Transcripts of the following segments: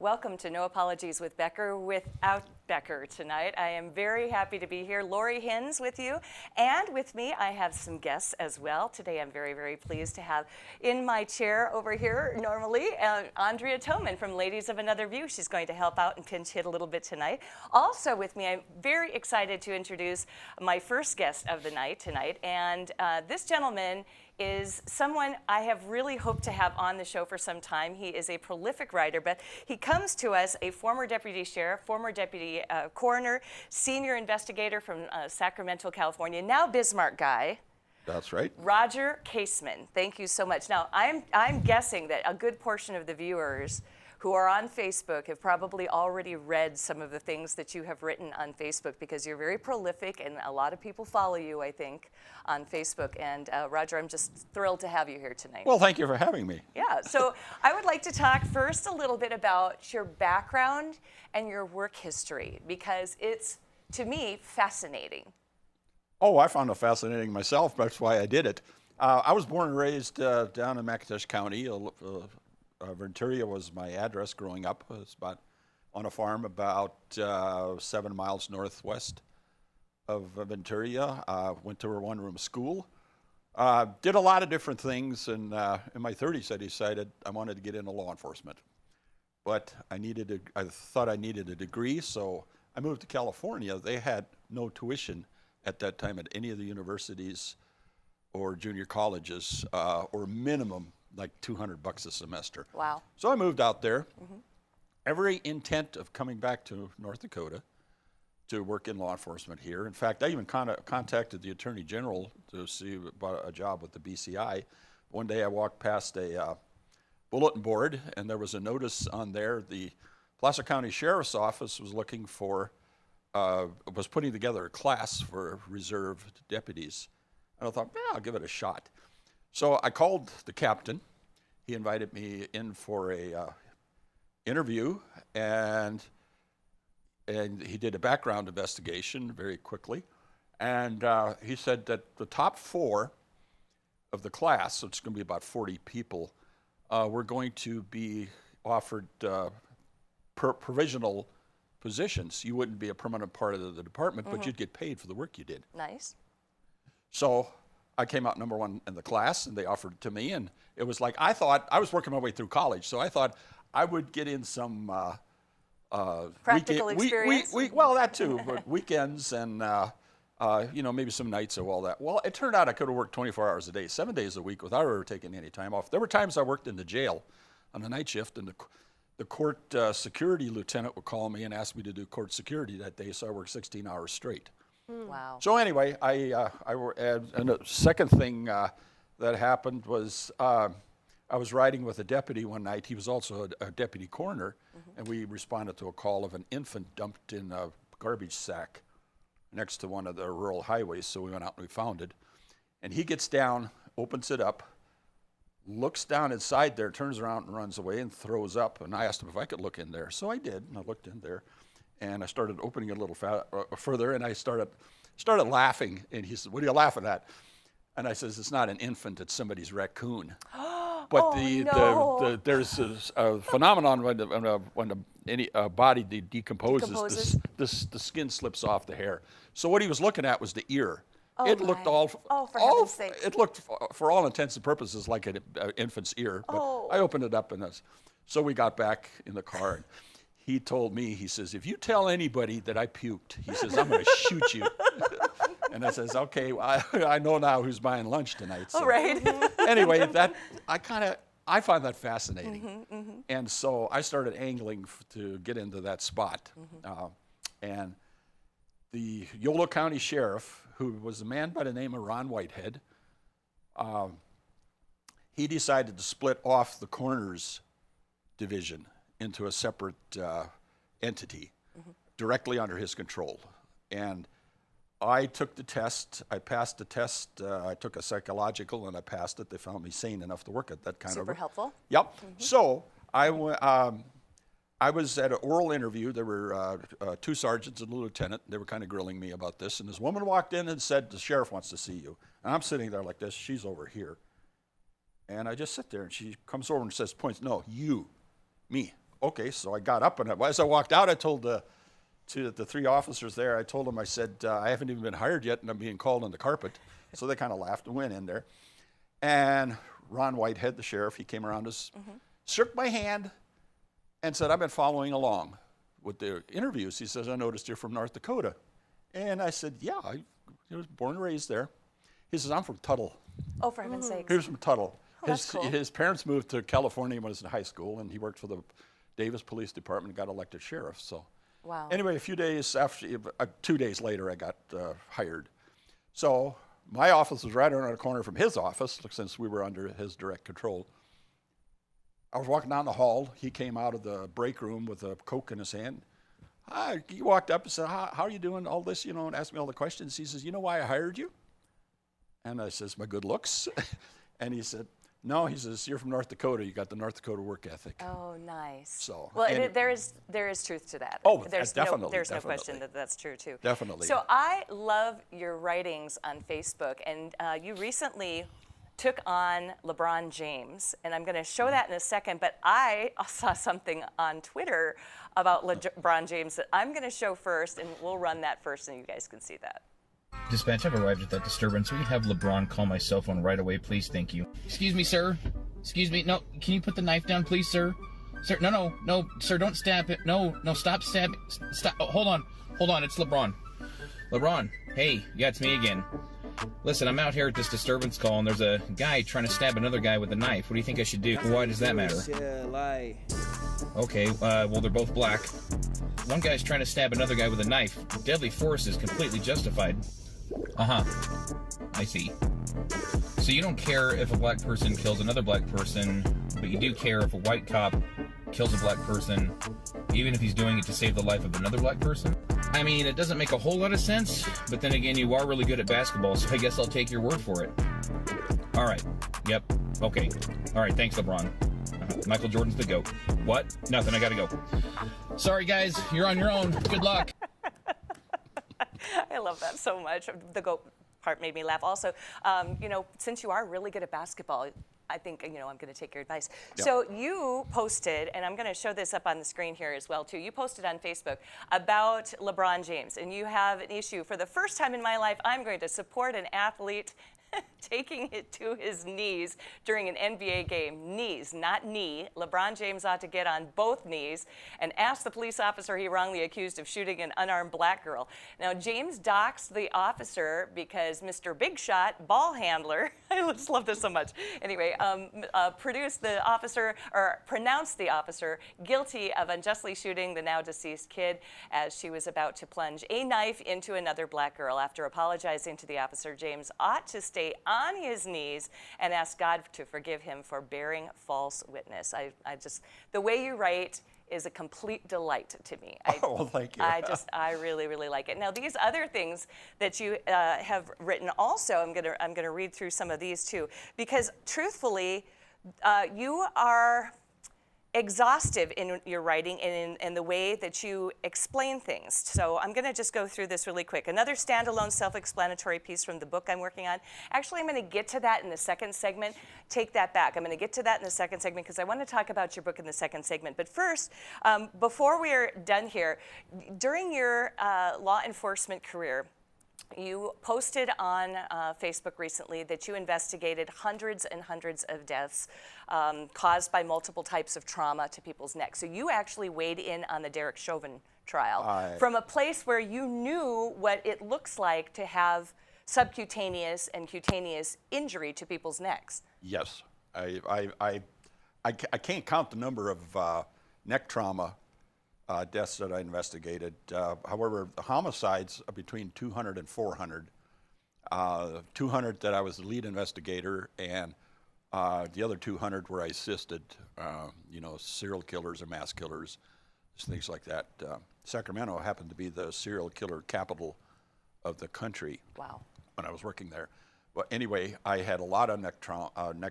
Welcome to No Apologies with Becker without Becker tonight. I am very happy to be here. Lori Hins with you, and with me I have some guests as well. Today I'm very, very pleased to have in my chair over here, normally, Andrea Toman from Ladies of Another View. She's going to help out and pinch hit a little bit tonight. Also with me, I'm very excited to introduce my first guest of the night tonight, and this gentleman is someone I have really hoped to have on the show for some time. He is a prolific writer, but he comes to us a former deputy sheriff, former deputy coroner, senior investigator from Sacramento, California, now Bismarck guy. That's right. Roger Kaseman. Thank you so much. Now, I'm guessing that a good portion of the viewers who are on Facebook have probably already read some of the things that you have written on Facebook, because you're very prolific and a lot of people follow you, I think, on Facebook. And Roger, I'm just thrilled to have you here tonight. Well, thank you for having me. Yeah, so I would like to talk first a little bit about your background and your work history, because it's, to me, fascinating. Oh, I found it fascinating myself. That's why I did it. I was born and raised down in McIntosh County. Venturia was my address growing up. It was about on a farm about 7 miles northwest of Venturia. Went to a one-room school. Did a lot of different things, and in my 30s I decided I wanted to get into law enforcement. But I thought I needed a degree, so I moved to California. They had no tuition at that time at any of the universities or junior colleges, or minimum like $200 a semester. Wow. So I moved out there. Every intent of coming back to North Dakota to work in law enforcement here. In fact, I even contacted the Attorney General to see about a job with the BCI. One day I walked past a bulletin board, and there was a notice on there. The Placer County Sheriff's Office was looking for, was putting together a class for reserved deputies. And I thought, yeah, I'll give it a shot. So I called the captain. He invited me in for a interview, and he did a background investigation very quickly. And he said that the top 4 of the class, so it's going to be about 40 people, were going to be offered provisional positions. You wouldn't be a permanent part of the department, but you'd get paid for the work you did. Nice. So I came out number 1 in the class, and they offered it to me, and it was like, I thought, I was working my way through college, so I thought I would get in some practical experience? Well, that too, but weekends and, you know, maybe some nights of all that. Well, it turned out I could have worked 24 hours a day, 7 days a week without ever taking any time off. There were times I worked in the jail on the night shift, and the court security lieutenant would call me and ask me to do court security that day, so I worked 16 hours straight. Wow. So anyway, and the second thing that happened was I was riding with a deputy one night. He was also a deputy coroner, and we responded to a call of an infant dumped in a garbage sack next to one of the rural highways, so we went out and we found it. And he gets down, opens it up, looks down inside there, turns around and runs away and throws up. And I asked him if I could look in there. So I did, and I looked in there. And I started opening it a little further, and I started laughing. And he said, "What are you laughing at?" And I says, "It's not an infant; it's somebody's raccoon." But there's a phenomenon when any body decomposes, the skin slips off the hair. So what he was looking at was the ear. Oh, it looked for heaven's sake. It looked for all intents and purposes like an infant's ear. But I opened it up, and so we got back in the car. And he told me, he says, "If you tell anybody that I puked," he says, "I'm going to shoot you." And I says, "Okay, well, I know now who's buying lunch tonight." So. All right. Anyway, I find that fascinating. And so I started angling to get into that spot. And the Yolo County Sheriff, who was a man by the name of Ron Whitehead, he decided to split off the coroner's division into a separate entity directly under his control. And I took the test. I passed the test. I took a psychological, and I passed it. They found me sane enough to work at that kind of. Super helpful. Yep. So I was at an oral interview. There were 2 sergeants and a lieutenant. They were kind of grilling me about this. And this woman walked in and said, "The sheriff wants to see you." And I'm sitting there like this. She's over here. And I just sit there, and she comes over and says, points, "No, you, me." okay. So I got up, and as I walked out, I told the 3 officers there, I told them, I said, I haven't even been hired yet, and I'm being called on the carpet. So they kind of laughed and went in there. And Ron Whitehead, the sheriff, he came around us, shook my hand, and said, I've been following along with the interviews. He says, I noticed you're from North Dakota. And I said, yeah, I was born and raised there. He says, I'm from Tuttle. Oh, for heaven's sakes. He was from Tuttle. Oh, that's cool. His parents moved to California when he was in high school, and he worked for the Davis Police Department and got elected sheriff. So, wow. Anyway, a few days after, 2 days later, I got hired. So my office was right around the corner from his office, since we were under his direct control. I was walking down the hall. He came out of the break room with a Coke in his hand. He walked up and said, how are you doing all this, and asked me all the questions. He says, you know why I hired you? And I says, my good looks. And he said, no, he says, you're from North Dakota. You got the North Dakota work ethic. Oh, nice. So, well, there is truth to that. Oh, there's definitely. There's no question that that's true, too. Definitely. So I love your writings on Facebook, and you recently took on LeBron James, and I'm going to show that in a second, but I saw something on Twitter about LeBron James that I'm going to show first, and we'll run that first, and you guys can see that. Dispatch, I've arrived at that disturbance. Will you have LeBron call my cell phone right away, please? Thank you. Excuse me, sir. Excuse me. No, can you put the knife down, please, sir? Sir, no, sir, don't stab it. No, stop stabbing. Stop. Oh, hold on. It's LeBron. LeBron, hey, yeah, it's me again. Listen, I'm out here at this disturbance call, and there's a guy trying to stab another guy with a knife. What do you think I should do? Why does that matter? Okay, well, they're both black. One guy's trying to stab another guy with a knife. Deadly force is completely justified. Uh-huh. I see. So you don't care if a black person kills another black person, but you do care if a white cop kills a black person, even if he's doing it to save the life of another black person? I mean, it doesn't make a whole lot of sense, but then again, you are really good at basketball, so I guess I'll take your word for it. All right. Yep. Okay. All right. Thanks, LeBron. Michael Jordan's the GOAT. What? Nothing. I gotta go. Sorry, guys. You're on your own. Good luck. I love that so much. The GOAT part made me laugh. Also, since you are really good at basketball, I think, I'm going to take your advice. Yep. So you posted, and I'm going to show this up on the screen here as well, too. You posted on Facebook about LeBron James, and you have an issue. For the first time in my life, I'm going to support an athlete taking it to his knees during an NBA game. Knees, not knee. LeBron James ought to get on both knees and ask the police officer he wrongly accused of shooting an unarmed black girl. Now, James doxed the officer because Mr. Big Shot, ball handler, I just love this so much. Anyway, pronounced the officer guilty of unjustly shooting the now deceased kid as she was about to plunge a knife into another black girl. After apologizing to the officer, James ought to stay on his knees and ask God to forgive him for bearing false witness. The way you write is a complete delight to me. Well, thank you. I really, really like it. Now, these other things that you have written also, I'm gonna read through some of these too, because truthfully, you are exhaustive in your writing and in the way that you explain things. So I'm going to just go through this really quick. Another standalone self-explanatory piece from the book I'm working on. Actually, I'm going to get to that in the second segment. Take that back. I'm going to get to that in the second segment because I want to talk about your book in the second segment. But first, before we're done here, during your law enforcement career, you posted on Facebook recently that you investigated hundreds and hundreds of deaths caused by multiple types of trauma to people's necks. So you actually weighed in on the Derek Chauvin trial from a place where you knew what it looks like to have subcutaneous and cutaneous injury to people's necks. Yes. I can't count the number of neck trauma deaths that I investigated. However, the homicides are between 200 and 400. 200 that I was the lead investigator, and the other 200 where I assisted, serial killers or mass killers, things like that. Sacramento happened to be the serial killer capital of the country. Wow. When I was working there. But anyway, I had a lot of neck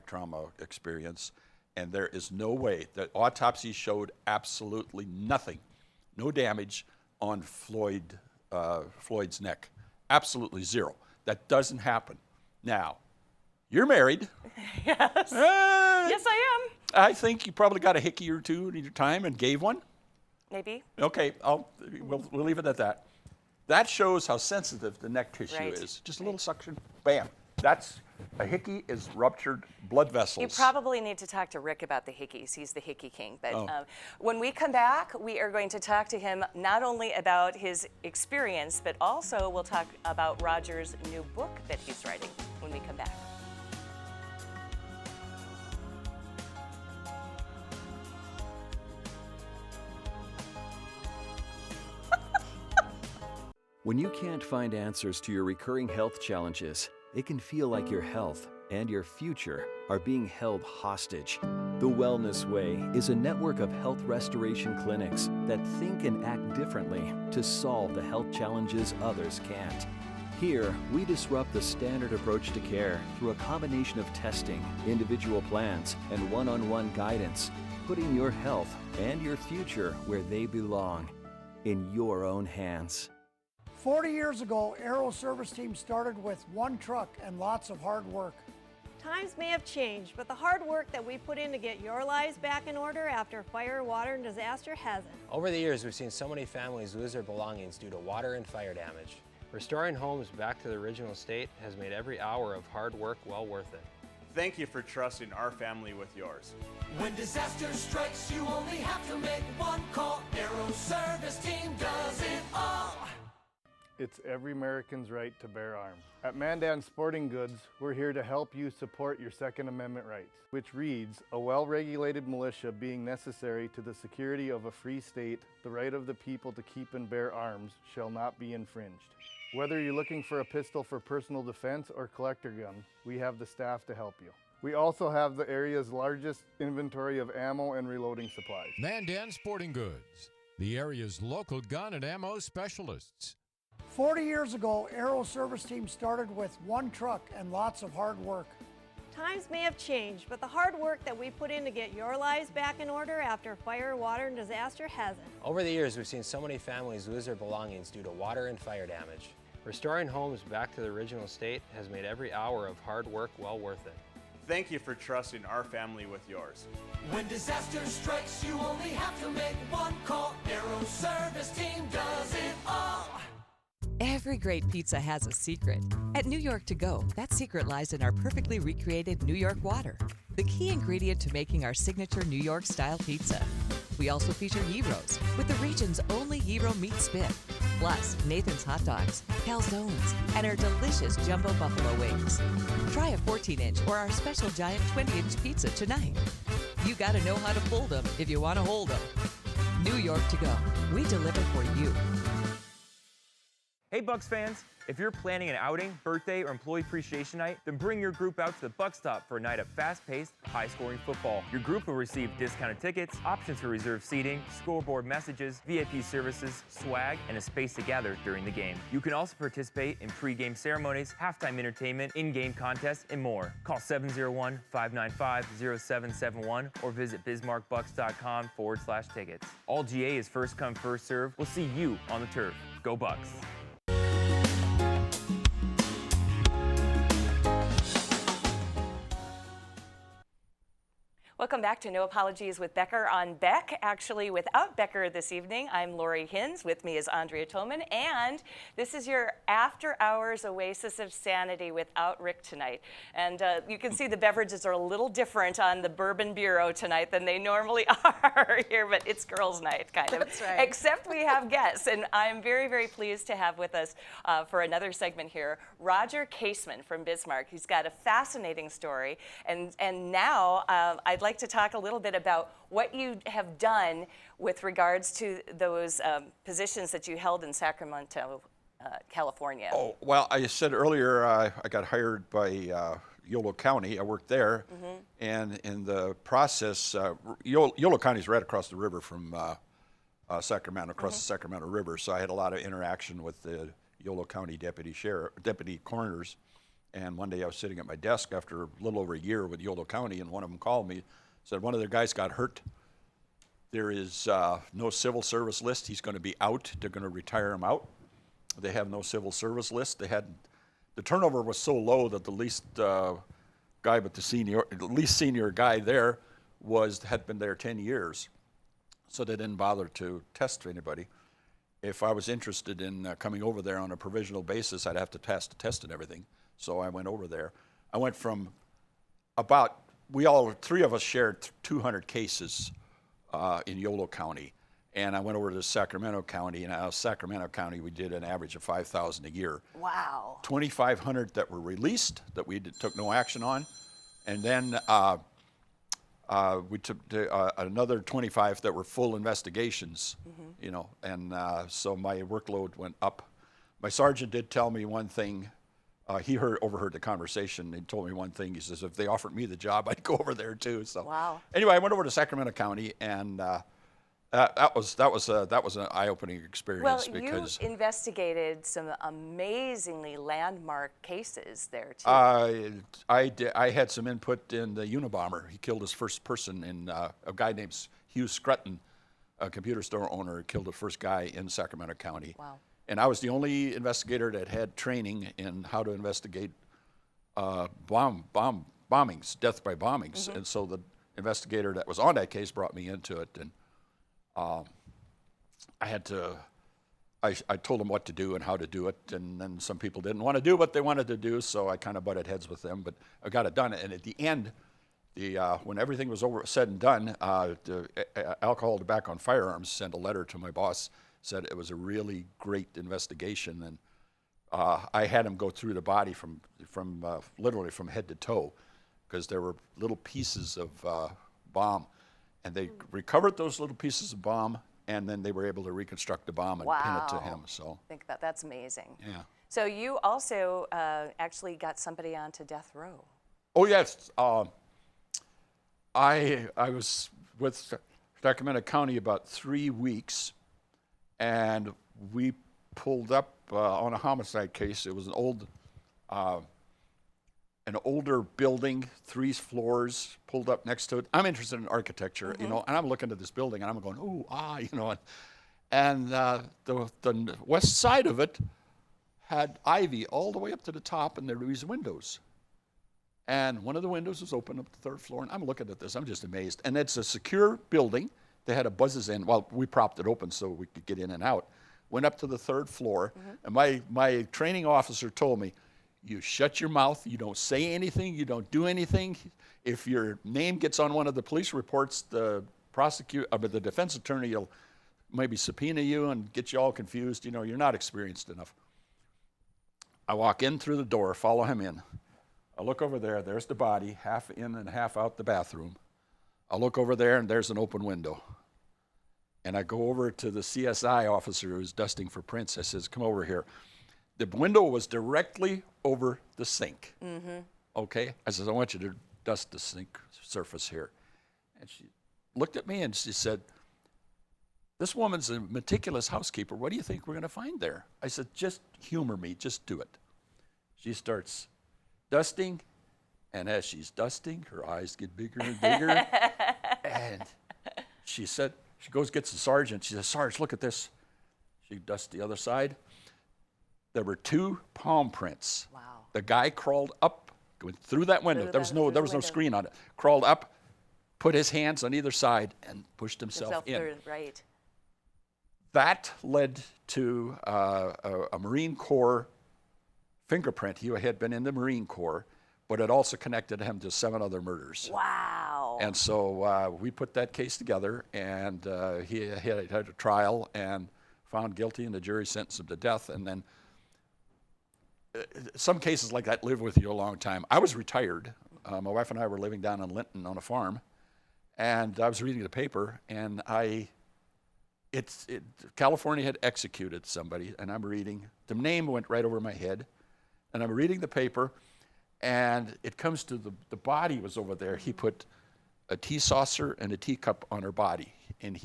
trauma experience. And there is no way that autopsy showed absolutely nothing, no damage on Floyd's neck, absolutely zero. That doesn't happen. Now, you're married. Yes. Yes, I I think you probably got a hickey or two in your time and gave one. Maybe. Okay, we'll leave it at that. That shows how sensitive the neck tissue Right. is. Just a little suction, bam. That's a hickey is ruptured blood vessels. You probably need to talk to Rick about the hickeys. He's the hickey king. But Oh. when we come back, we are going to talk to him not only about his experience, but also we'll talk about Roger's new book that he's writing when we come back. When you can't find answers to your recurring health challenges, it can feel like your health and your future are being held hostage. The Wellness Way is a network of health restoration clinics that think and act differently to solve the health challenges others can't. Here, we disrupt the standard approach to care through a combination of testing, individual plans, and one-on-one guidance, putting your health and your future where they belong, in your own hands. 40 years ago, Aero Service Team started with one truck and lots of hard work. Times may have changed, but the hard work that we put in to get your lives back in order after fire, water, and disaster hasn't. Over the years, we've seen so many families lose their belongings due to water and fire damage. Restoring homes back to the original state has made every hour of hard work well worth it. Thank you for trusting our family with yours. When disaster strikes, you only have to make one call. Aero Service Team does it all. It's every American's right to bear arms. At Mandan Sporting Goods, we're here to help you support your Second Amendment rights, which reads, a well-regulated militia being necessary to the security of a free state, the right of the people to keep and bear arms shall not be infringed. Whether you're looking for a pistol for personal defense or collector gun, we have the staff to help you. We also have the area's largest inventory of ammo and reloading supplies. Mandan Sporting Goods, the area's local gun and ammo specialists. 40 years ago, Aero Service Team started with one truck and lots of hard work. Times may have changed, but the hard work that we put in to get your lives back in order after fire, water, and disaster hasn't. Over the years, we've seen so many families lose their belongings due to water and fire damage. Restoring homes back to the original state has made every hour of hard work well worth it. Thank you for trusting our family with yours. When disaster strikes, you only have to make one call. Aero Service Team does it all. Every great pizza has a secret. At New York To Go, that secret lies in our perfectly recreated New York water, the key ingredient to making our signature New York-style pizza. We also feature gyros, with the region's only gyro meat spit, plus Nathan's hot dogs, calzones, and our delicious jumbo buffalo wings. Try a 14-inch or our special giant 20-inch pizza tonight. You gotta know how to fold them if you want to hold them. New York To Go, we deliver for you. Hey Bucks fans, if you're planning an outing, birthday, or employee appreciation night, then bring your group out to the Buck Stop for a night of fast-paced, high-scoring football. Your group will receive discounted tickets, options for reserved seating, scoreboard messages, VIP services, swag, and a space to gather during the game. You can also participate in pre-game ceremonies, halftime entertainment, in-game contests, and more. Call 701-595-0771 or visit bismarckbucks.com/tickets. All GA is first come, first serve. We'll see you on the turf. Go Bucks! Welcome back to No Apologies with Becker on Beck. Actually, without Becker this evening, I'm Lori Hins. With me is Andrea Toman, and this is your after-hours oasis of sanity without Rick tonight. And you can see the beverages are a little different on the Bourbon Bureau tonight than they normally are here, but it's girls' night, kind of. That's right. Except we have guests, and I'm very, very pleased to have with us for another segment here, Roger Kaseman from Bismarck. He's got a fascinating story, and now I'd like to talk a little bit about what you have done with regards to those positions that you held in Sacramento, California. Oh, well, I said earlier I got hired by Yolo County. I worked there, and in the process, Yolo County is right across the river from Sacramento, across the Sacramento River, so I had a lot of interaction with the Yolo County deputy coroners. And one day I was sitting at my desk after a little over a year with Yolo County, and one of them called me, said one of their guys got hurt. There is no civil service list. He's going to be out. They're going to retire him out. They have no civil service list. They had, the turnover was so low that the least guy, but the least senior guy there had been there 10 years, so they didn't bother to test anybody. If I was interested in coming over there on a provisional basis, I'd have to pass the test and everything. So I went over there. I went from three of us shared 200 cases in Yolo County. And I went over to Sacramento County, and out of Sacramento County, we did an average of 5,000 a year. Wow. 2,500 that were released that we took no action on. And then we took another 25 that were full investigations, you know, and so my workload went up. My sergeant did tell me one thing. He overheard the conversation. He told me one thing. He says, if they offered me the job, I'd go over there too. So wow. Anyway, I went over to Sacramento County, and that was an eye-opening experience. Well, because you investigated some amazingly landmark cases there too. I had some input in the Unabomber. He killed his first person in a guy named Hugh Scrutton, a computer store owner, killed the first guy in Sacramento County. Wow. And I was the only investigator that had training in how to investigate bombings, death by bombings. And so the investigator that was on that case brought me into it, and I told them what to do and how to do it, and then some people didn't want to do what they wanted to do, so I kind of butted heads with them, but I got it done. And at the end, when everything was said and done, the Alcohol, Tobacco, and Firearms sent a letter to my boss, said it was a really great investigation, and I had him go through the body from literally from head to toe, because there were little pieces of bomb, and they recovered those little pieces of bomb, and then they were able to reconstruct the bomb and pin it to him. So I think that's amazing. Yeah. So you also actually got somebody onto death row. Oh yes, I was with Sacramento County about 3 weeks, and we pulled up on a homicide case. It was an older building, 3 floors, pulled up next to it. I'm interested in architecture, you know, and I'm looking at this building, and I'm going, ooh, you know, and the west side of it had ivy all the way up to the top, and there were these windows. And one of the windows was open up the 3rd floor, and I'm looking at this, I'm just amazed. And it's a secure building. They had a buzzes in. Well, we propped it open so we could get in and out. Went up to the 3rd floor, and my training officer told me, you shut your mouth, you don't say anything, you don't do anything. If your name gets on one of the police reports, the defense attorney will maybe subpoena you and get you all confused. You know, you're not experienced enough. I walk in through the door, follow him in. I look over there, there's the body, half in and half out the bathroom. I look over there, and there's an open window. And I go over to the CSI officer who's dusting for prints. I says, come over here. The window was directly over the sink. Okay? I says, I want you to dust the sink surface here. And she looked at me and she said, this woman's a meticulous housekeeper. What do you think we're going to find there? I said, just humor me. Just do it. She starts dusting, and as she's dusting, her eyes get bigger and bigger. And she said, she goes, gets the sergeant. She says, Sarge, look at this. She dusts the other side. There were 2 palm prints. Wow. The guy crawled up, went through that window. There was no screen on it. Crawled up, put his hands on either side, and pushed himself in. Through, right. That led to a Marine Corps fingerprint. He had been in the Marine Corps, but it also connected him to 7 other murders. Wow. And so we put that case together, and he had a trial and found guilty, and the jury sentenced him to death. And then some cases like that live with you a long time. I was retired. My wife and I were living down in Linton on a farm, and I was reading the paper, and California had executed somebody, and I'm reading. The name went right over my head, and I'm reading the paper, and it comes to the body was over there. He put a tea saucer and a teacup on her body, and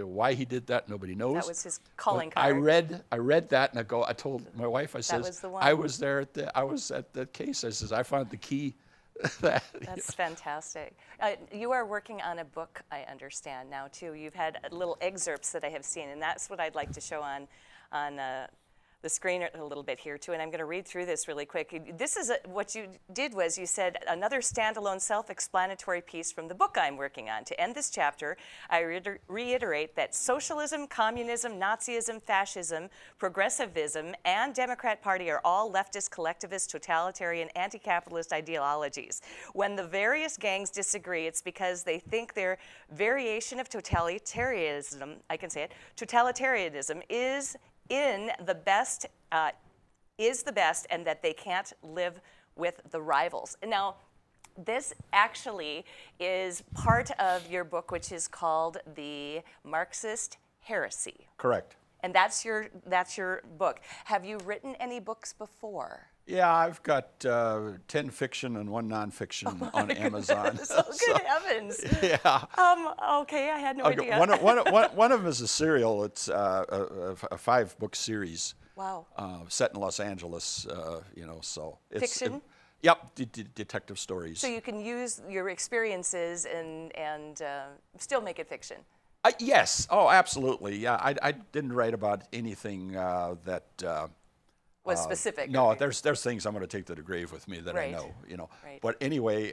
why he did that, nobody knows. That was his calling card. I read that, and I told my wife, I says, I was there I was at the case. I says, I found the key. That's fantastic. You are working on a book, I understand now too. You've had little excerpts that I have seen, and that's what I'd like to show on the the screen a little bit here too, and I'm going to read through this really quick. This is what you did was you said another standalone self-explanatory piece from the book I'm working on. To end this chapter, I reiterate that socialism, communism, Nazism, fascism, progressivism, and Democrat Party are all leftist, collectivist, totalitarian, anti-capitalist ideologies. When the various gangs disagree, it's because they think their variation of totalitarianism, I can say it, totalitarianism is the best, and that they can't live with the rivals. Now, this actually is part of your book, which is called The Marxist Heresy. Correct. And that's your book. Have you written any books before? Yeah, I've got 10 fiction and 1 nonfiction on Amazon. Oh, good heavens. Yeah. Okay, I had no idea. One of them is a serial. It's a 5-book series. Wow. Set in Los Angeles, so it's... Fiction? Yep, detective stories. So you can use your experiences and still make it fiction? Yes. Oh, absolutely. Yeah, I didn't write about anything that... was specific. No, there's things I'm going to take to the grave with me that right. I know, Right. But anyway.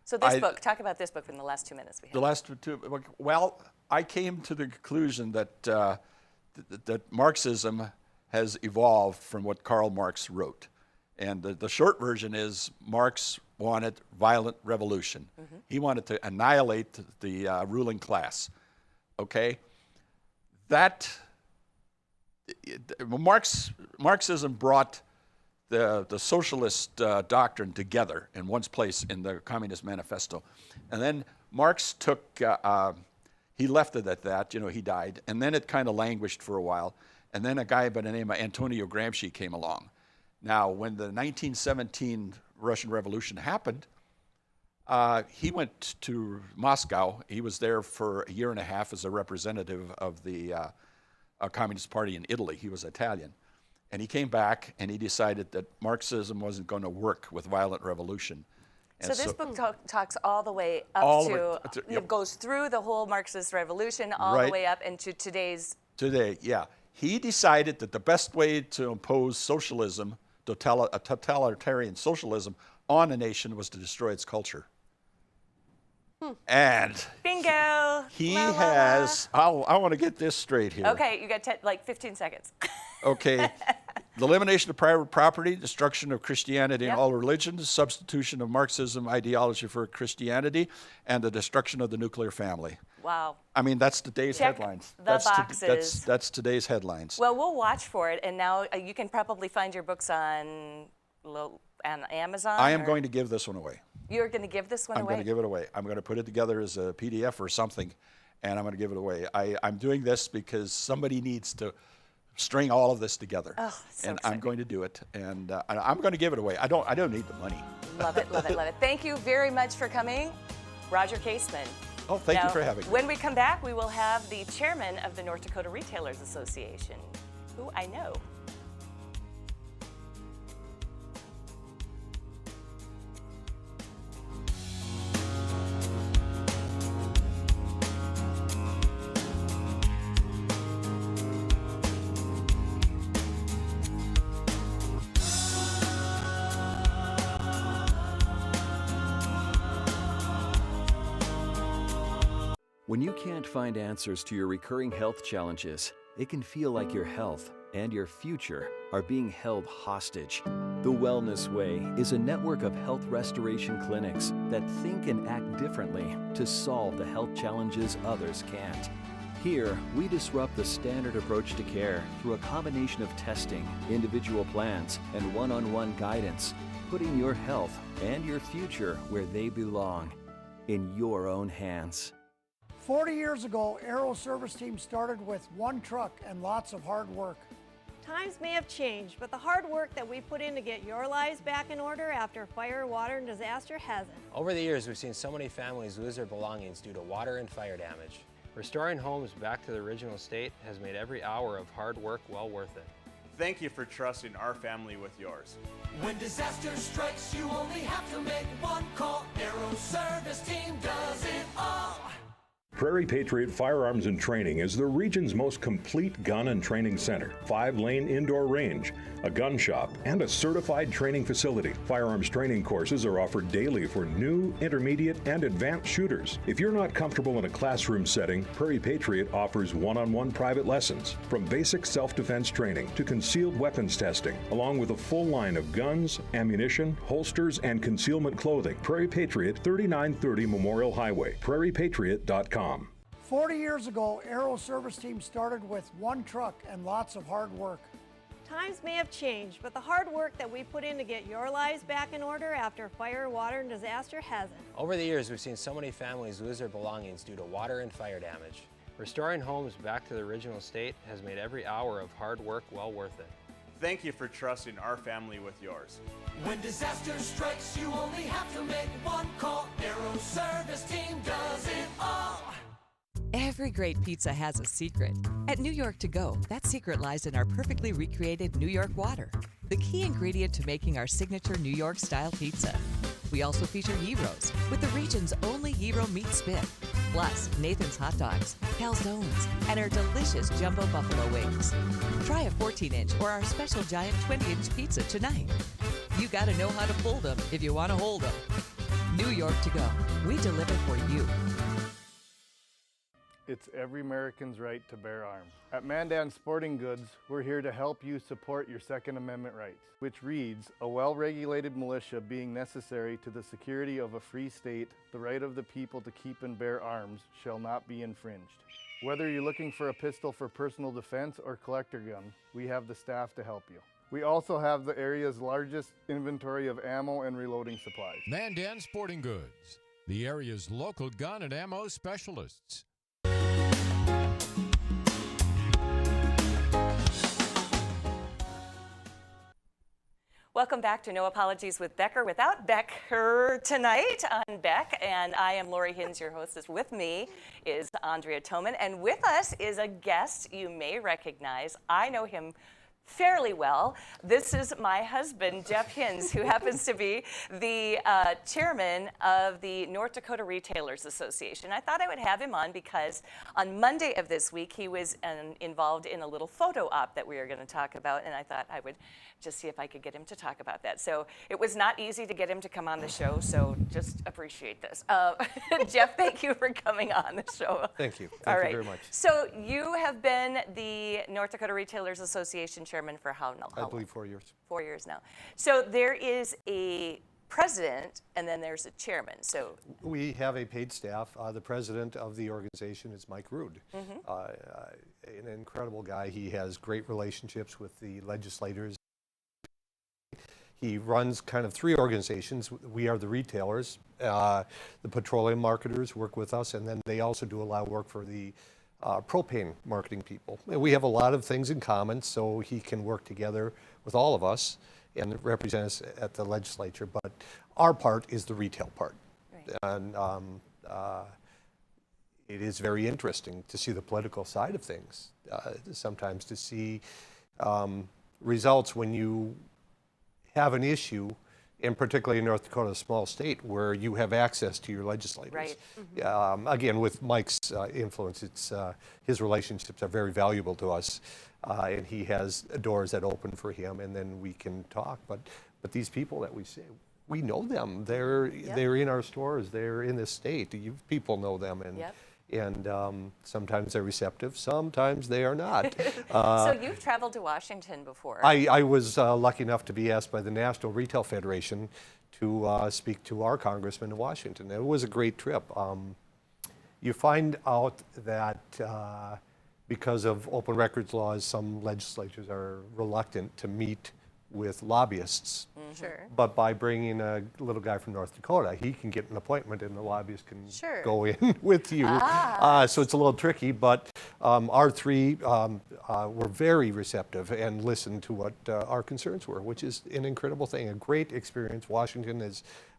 So this book, talk about this book in the last 2 minutes we have. The last two. Well, I came to the conclusion that that Marxism has evolved from what Karl Marx wrote, and the short version is Marx wanted violent revolution. Mm-hmm. He wanted to annihilate the ruling class. Okay, that. Marxism brought the socialist doctrine together in one place in the Communist Manifesto. And then Marx took, he left it at that, he died. And then it kind of languished for a while. And then a guy by the name of Antonio Gramsci came along. Now, when the 1917 Russian Revolution happened, he went to Moscow. He was there for a year and a half as a representative of the Communist Party in Italy. He was Italian. And he came back and he decided that Marxism wasn't going to work with violent revolution. And so this book talks all the way up to, yep. It goes through the whole Marxist revolution all the way up into today's... Today, yeah. He decided that the best way to impose socialism, totalitarian socialism, on a nation was to destroy its culture. And bingo. He has. I want to get this straight here. Okay, you got 15 seconds. Okay, the elimination of private property, destruction of Christianity and all religions, substitution of Marxism ideology for Christianity, and the destruction of the nuclear family. Wow. I mean, that's today's headlines. The boxes. That's today's headlines. Well, we'll watch for it, and now you can probably find your books on Amazon. I am going to give this one away. You're going to give this one away? I'm going to give it away. I'm going to put it together as a PDF or something, and I'm going to give it away. I'm doing this because somebody needs to string all of this together. Oh, so and exciting. I'm going to do it, and I'm going to give it away. I don't need the money. Love it, love it, love it. Thank you very much for coming, Roger Kaseman. Oh, thank you for having me. When we come back, we will have the chairman of the North Dakota Retailers Association, who I know. When you can't find answers to your recurring health challenges, it can feel like your health and your future are being held hostage. The Wellness Way is a network of health restoration clinics that think and act differently to solve the health challenges others can't. Here, we disrupt the standard approach to care through a combination of testing, individual plans, and one-on-one guidance, putting your health and your future where they belong, in your own hands. 40 years ago, Aero Service Team started with 1 truck and lots of hard work. Times may have changed, but the hard work that we put in to get your lives back in order after fire, water, and disaster hasn't. Over the years, we've seen so many families lose their belongings due to water and fire damage. Restoring homes back to the original state has made every hour of hard work well worth it. Thank you for trusting our family with yours. When disaster strikes, you only have to make one call. Aero Service Team does it all. Prairie Patriot Firearms and Training is the region's most complete gun and training center. 5-lane indoor range, a gun shop, and a certified training facility. Firearms training courses are offered daily for new, intermediate, and advanced shooters. If you're not comfortable in a classroom setting, Prairie Patriot offers one-on-one private lessons, from basic self-defense training to concealed weapons testing, along with a full line of guns, ammunition, holsters, and concealment clothing. Prairie Patriot, 3930 Memorial Highway, prairiepatriot.com. 40 years ago, Aero Service Team started with one truck and lots of hard work. Times may have changed, but the hard work that we put in to get your lives back in order after fire, water, and disaster hasn't. Over the years, we've seen so many families lose their belongings due to water and fire damage. Restoring homes back to the original state has made every hour of hard work well worth it. Thank you for trusting our family with yours. When disaster strikes, you only have to make one call. Aero Service Team does it all. Every great pizza has a secret. At New York To Go, that secret lies in our perfectly recreated New York water, the key ingredient to making our signature New York style pizza. We also feature Heroes with the region's only Hero meat spit, plus Nathan's hot dogs, calzones, and our delicious jumbo buffalo wings. Try a 14-inch or our special giant 20-inch pizza tonight. You gotta know how to fold them if you want to hold them. New York To Go, we deliver for you. It's every American's right to bear arms. At Mandan Sporting Goods, we're here to help you support your Second Amendment rights, which reads, a well-regulated militia being necessary to the security of a free state, the right of the people to keep and bear arms shall not be infringed. Whether you're looking for a pistol for personal defense or collector gun, we have the staff to help you. We also have the area's largest inventory of ammo and reloading supplies. Mandan Sporting Goods, the area's local gun and ammo specialists. Welcome back to No Apologies with Becker without Becker tonight on Beck, and I am Lori Hins, your hostess. With me is Andrea Toman, and with us is a guest you may recognize. I know him fairly well. This is my husband, Jeff Hins, who happens to be the chairman of the North Dakota Retailers Association. I thought I would have him on because on Monday of this week, he was involved in a little photo op that we are going to talk about, and I thought I would just see if I could get him to talk about that. So it was not easy to get him to come on the show, so just appreciate this. Jeff, thank you for coming on the show. Thank you. All Thank right. you very much. So you have been the North Dakota Retailers Association chairman for how long? I believe 4 years. 4 years now. So there is a president and then there's a chairman. So we have a paid staff. The president of the organization is Mike Rood. An incredible guy. He has great relationships with the legislators. He runs kind of three organizations. We are the retailers. The petroleum marketers work with us, and then they also do a lot of work for the propane marketing people. And we have a lot of things in common, so he can work together with all of us and represent us at the legislature. But our part is the retail part. Right. And it is very interesting to see the political side of things, sometimes to see results when you have an issue, and particularly in North Dakota, a small state, where you have access to your legislators. Right. Again, with Mike's influence, his relationships are very valuable to us, and he has doors that open for him, and then we can talk. But these people that we see, we know them. They're in our stores. They're in this state. You people know them, and sometimes they're receptive, sometimes they are not. So you've traveled to Washington before. I was lucky enough to be asked by the National Retail Federation to speak to our congressman in Washington. It was a great trip. You find out that because of open records laws, some legislatures are reluctant to meet with lobbyists. Sure. But by bringing a little guy from North Dakota, he can get an appointment and the lobbyist can go in with you. So it's a little tricky, but our three were very receptive and listened to what our concerns were, which is an incredible thing, a great experience. Washington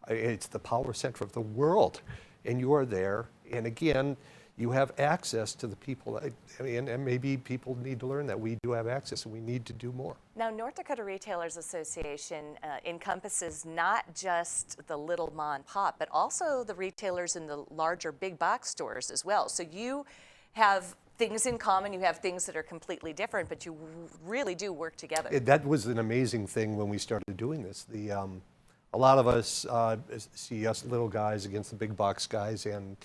it's the power center of the world, and you are there. And again, you have access to the people. And maybe people need to learn that we do have access and we need to do more. Now, North Dakota Retailers Association encompasses not just the little mom and pop, but also the retailers in the larger big box stores as well. So you have things in common, you have things that are completely different, but you really do work together. That was an amazing thing when we started doing this. A lot of us see us little guys against the big box guys, and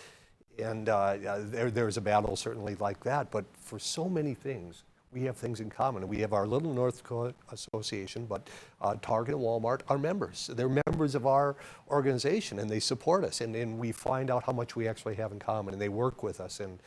there's a battle certainly like that. But for so many things, we have things in common. We have our little North Dakota Association, but Target and Walmart are members. They're members of our organization, and they support us. And we find out how much we actually have in common, and they work with us. And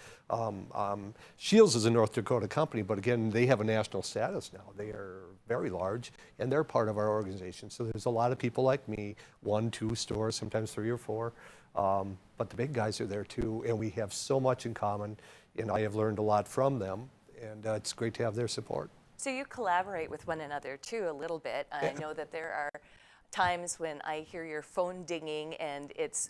Shields is a North Dakota company, but again, they have a national status now. They are very large, and they're part of our organization. So there's a lot of people like me, 1, 2 stores, sometimes 3 or 4. But the big guys are there too, and we have so much in common, and I have learned a lot from them. And it's great to have their support. So you collaborate with one another too a little bit. I know that there are times when I hear your phone dinging and it's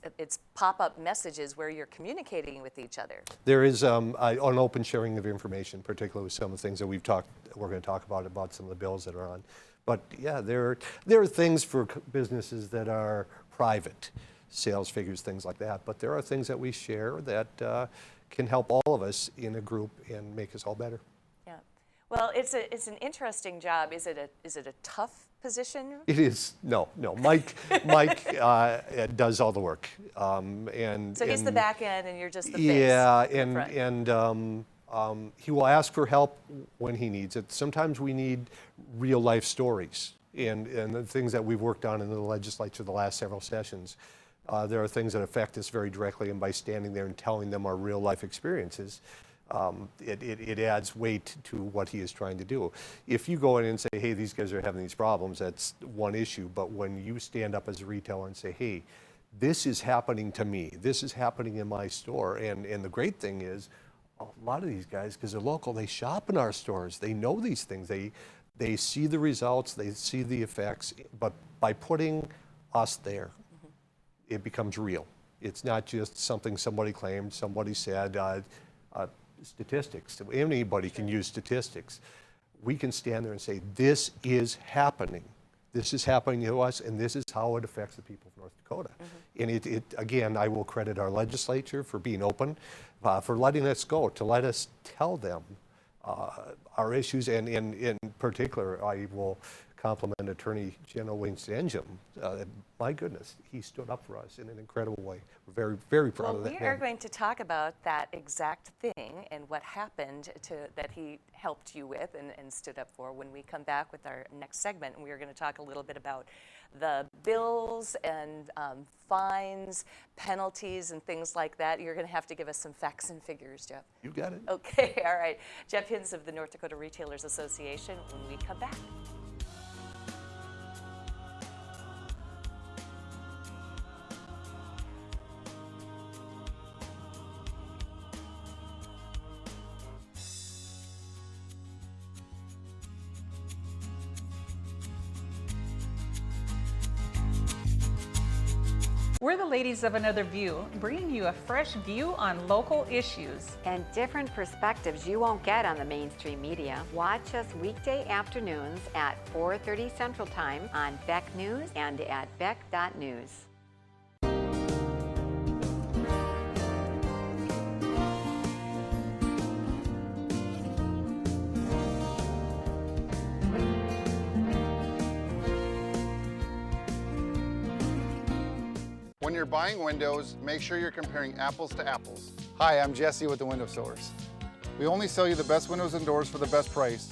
pop-up messages where you're communicating with each other. There is an open sharing of information, particularly with some of the things that we're going to talk about some of the bills that are on. But yeah, there are things for businesses that are private, sales figures, things like that. But there are things that we share that can help all of us in a group and make us all better. Yeah. Well, it's an interesting job. Is it a tough position? It is. No. Mike does all the work. So he's the back end, and you're just the face. Yeah, and he will ask for help when he needs it. Sometimes we need real life stories, and the things that we've worked on in the legislature the last several sessions. There are things that affect us very directly, and by standing there and telling them our real life experiences, it adds weight to what he is trying to do. If you go in and say, hey, these guys are having these problems, that's one issue. But when you stand up as a retailer and say, hey, this is happening to me, this is happening in my store, and the great thing is, a lot of these guys, because they're local, they shop in our stores, they know these things, they see the results, they see the effects, but by putting us there, it becomes real. It's not just something somebody claimed, somebody said. Statistics. Anybody can use statistics. We can stand there and say, this is happening. This is happening to us, and this is how it affects the people of North Dakota. And again, I will credit our legislature for being open, for letting us go, to let us tell them our issues, and in particular, I will compliment Attorney General Wayne Stanjum. My goodness, he stood up for us in an incredible way. We're very, very proud of that. We are going to talk about that exact thing and what happened that he helped you with and stood up for when we come back with our next segment. And we are going to talk a little bit about the bills and fines, penalties, and things like that. You're going to have to give us some facts and figures, Jeff. You got it. Okay, all right. Jeff Hinz of the North Dakota Retailers Association when we come back. We're the ladies of Another View, bringing you a fresh view on local issues. And different perspectives you won't get on the mainstream media. Watch us weekday afternoons at 4:30 Central Time on Beck News and at beck.news. When you're buying windows, make sure you're comparing apples to apples. Hi, I'm Jesse with the Window Source. We only sell you the best windows and doors for the best price.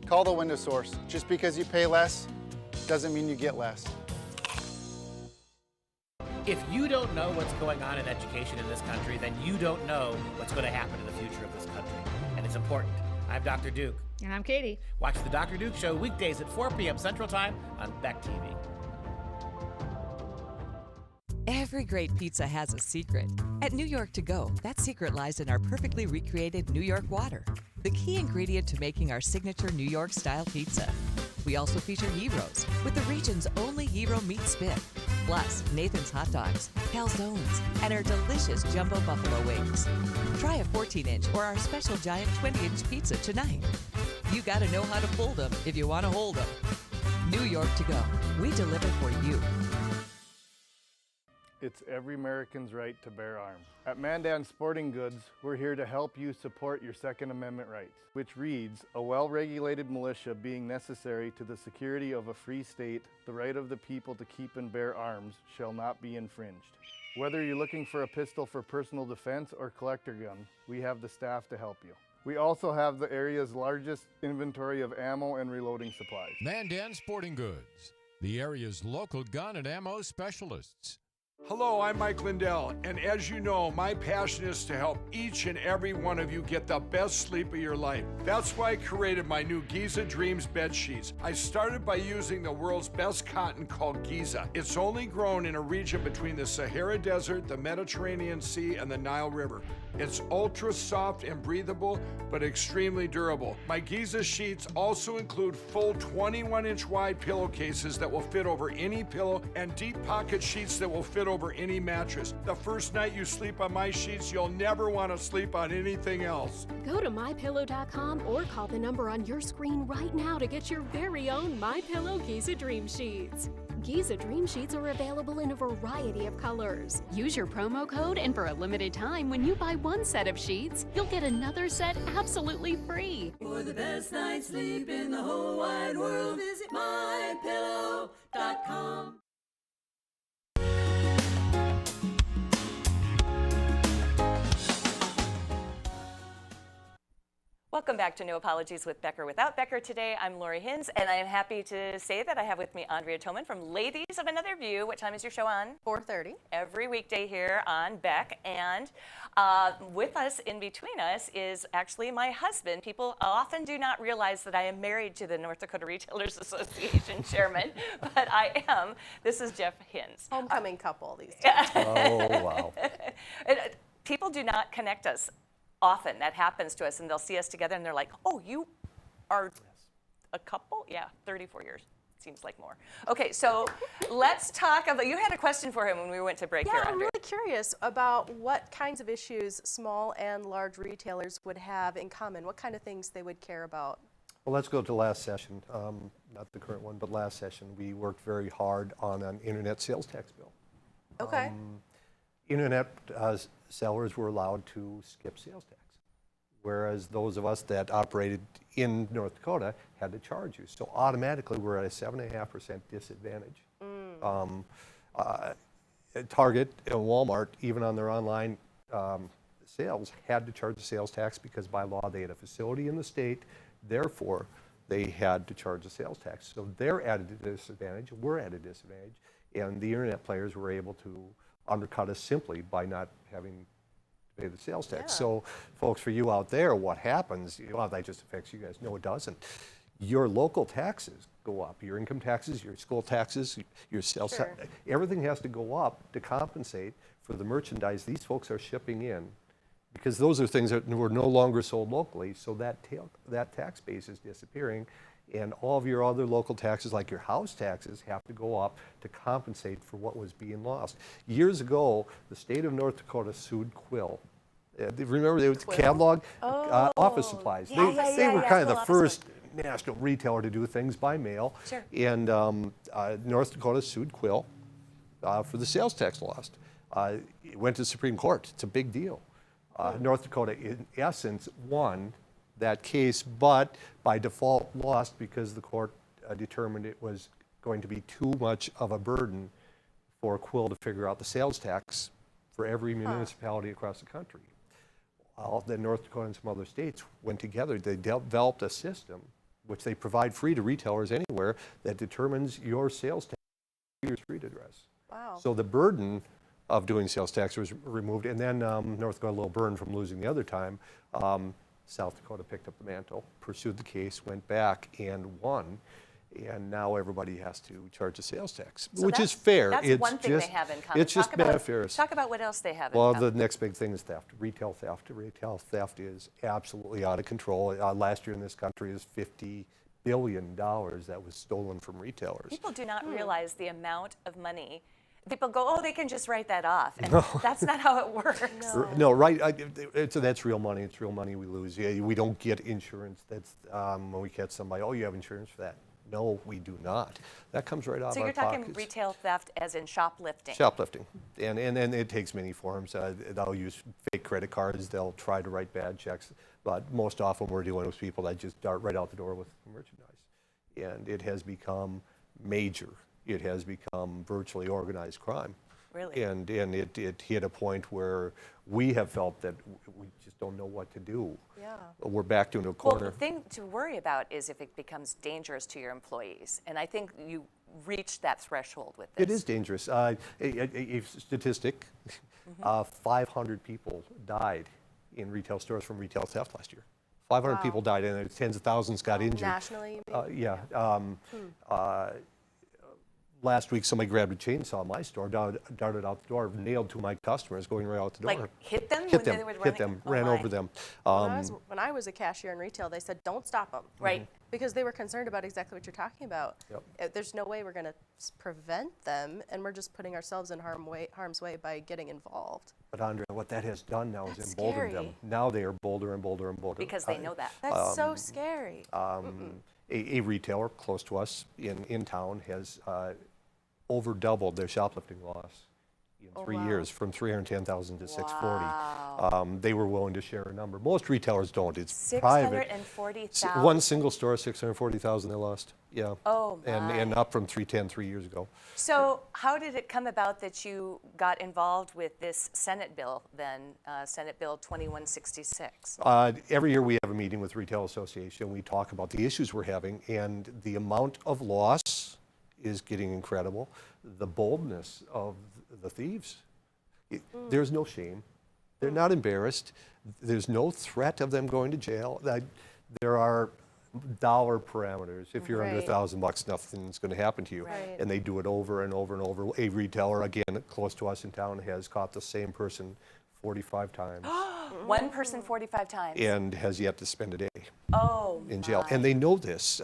Call the Window Source. Just because you pay less doesn't mean you get less. If you don't know what's going on in education in this country, then you don't know what's going to happen in the future of this country. And it's important. I'm Dr. Duke. And I'm Katie. Watch the Dr. Duke Show weekdays at 4 p.m. Central Time on Beck TV. Every great pizza has a secret. At New York To Go, that secret lies in our perfectly recreated New York water, the key ingredient to making our signature New York-style pizza. We also feature gyros with the region's only gyro meat spit. Plus, Nathan's Hot Dogs, calzones, and our delicious jumbo buffalo wings. Try a 14-inch or our special giant 20-inch pizza tonight. You gotta know how to fold them if you want to hold them. New York to go. We deliver for you. It's every American's right to bear arms. At Mandan Sporting Goods, we're here to help you support your Second Amendment rights, which reads, a well-regulated militia being necessary to the security of a free state, the right of the people to keep and bear arms shall not be infringed. Whether you're looking for a pistol for personal defense or collector gun, we have the staff to help you. We also have the area's largest inventory of ammo and reloading supplies. Mandan Sporting Goods, the area's local gun and ammo specialists. Hello, I'm Mike Lindell, and as you know, my passion is to help each and every one of you get the best sleep of your life. That's why I created my new Giza Dreams bed sheets. I started by using the world's best cotton called Giza. It's only grown in a region between the Sahara Desert, the Mediterranean Sea, and the Nile River. It's ultra soft and breathable, but extremely durable. My Giza sheets also include full 21-inch wide pillowcases that will fit over any pillow and deep pocket sheets that will fit over any mattress. The first night you sleep on my sheets, you'll never want to sleep on anything else. Go to MyPillow.com or call the number on your screen right now to get your very own MyPillow Giza Dream Sheets. Giza Dream Sheets are available in a variety of colors. Use your promo code, and for a limited time, when you buy one set of sheets, you'll get another set absolutely free. For the best night's sleep in the whole wide world, visit MyPillow.com. Welcome back to No Apologies with Becker Without Becker. Today, I'm Lori Hinz, and I am happy to say that I have with me Andrea Toman from Ladies of Another View. What time is your show on? 4:30. Every weekday here on Beck. And with us, in between us, is actually my husband. People often do not realize that I am married to the North Dakota Retailers Association chairman, but I am. This is Jeff Hinz. Homecoming couple these days. Oh, wow. People do not connect us often. That happens to us, and they'll see us together, and they're like, oh, you are a couple? Yeah, 34 years. Seems like more. Okay, so let's talk about, you had a question for him when we went to break here, Yeah, I'm Andrea. really curious about what kinds of issues small and large retailers would have in common, what kind of things they would care about. Well, let's go to last session, not the current one, but last session. We worked very hard on an internet sales tax bill. Okay. Internet sellers were allowed to skip sales tax, whereas those of us that operated in North Dakota had to charge you. So automatically, we're at a 7.5% disadvantage. Target and Walmart, even on their online sales, had to charge the sales tax because by law they had a facility in the state. Therefore, they had to charge the sales tax. So they're at a disadvantage, we're at a disadvantage, and the internet players were able to undercut us simply by not having to pay the sales tax. So, folks, for you out there, what happens, well, that just affects you guys. No, it doesn't. Your local taxes go up. Your income taxes, your school taxes, your sales tax, everything has to go up to compensate for the merchandise these folks are shipping in, because those are things that were no longer sold locally, so that tax base is disappearing, and all of your other local taxes, like your house taxes, have to go up to compensate for what was being lost. Years ago, the state of North Dakota sued Quill. Remember, they were catalog office supplies. They were kind of the first national retailer to do things by mail. Sure. And North Dakota sued Quill for the sales tax lost. It went to the Supreme Court. It's a big deal. North Dakota, in essence, won that case, but by default lost because the court determined it was going to be too much of a burden for Quill to figure out the sales tax for every municipality across the country. Then North Dakota and some other states went together. They developed a system which they provide free to retailers anywhere that determines your sales tax to your street address. Wow. So the burden of doing sales tax was removed, and then North Dakota, a little burned from losing the other time. South Dakota picked up the mantle, pursued the case, went back and won, and now everybody has to charge a sales tax, So which is fair. That's it's one thing just, they have in common. It's just fair. Talk about what else they have in Well, common. the next big thing is theft, retail theft. Retail theft is absolutely out of control. Last year in this country is $50 billion that was stolen from retailers. People do not realize the amount of money people go, oh, they can just write that off. And No. that's not how it works. No, right. That's real money. It's real money we lose. Yeah, we don't get insurance. That's when we catch somebody, oh, you have insurance for that. No, we do not. That comes right out So of our you're talking pockets. retail theft as in shoplifting? Shoplifting. And it takes many forms. They'll use fake credit cards. They'll try to write bad checks. But most often we're dealing with people that just dart right out the door with merchandise. And it has become major. It has become virtually organized crime. Really? And it hit a point where we have felt that we just don't know what to do. Yeah. We're backed into a corner. Well, the thing to worry about is if it becomes dangerous to your employees. And I think you reached that threshold with this. It is dangerous. A statistic, 500 people died in retail stores from retail theft last year. 500 people died, and tens of thousands got injured. Nationally, you mean? Yeah. Last week, somebody grabbed a chainsaw in my store, darted out the door, nailed two of my customers going right out the door. Like hit them? Hit when them, they were hit running? them, Oh ran my. over them. When I was a cashier in retail, they said, don't stop them. Right. Because they were concerned about exactly what you're talking about. Yep. There's no way we're going to prevent them, and we're just putting ourselves in harm's way by getting involved. But Andrea, what that has done now is That's emboldened them. scary. Now they are bolder and bolder and bolder. Because they know that. That's so scary. A retailer close to us in town has over doubled their shoplifting loss in 3 years, from 310,000 to 640. They were willing to share a number. Most retailers don't. It's private. 640,000. One single store, 640,000 they lost. Yeah. Oh, and up from 310 3 years ago. So how did it come about that you got involved with this Senate bill then, Senate Bill 2166? Every year we have a meeting with the Retail Association. We talk about the issues we're having, and the amount of loss is getting incredible. The boldness of the thieves. There's no shame. They're not embarrassed. There's no threat of them going to jail. There are dollar parameters. If you're under $1,000, nothing's going to happen to you. Right. And they do it over and over and over. A retailer, again, close to us in town, has caught the same person 45 times. One person 45 times. And has yet to spend a day in jail. My. And they know this.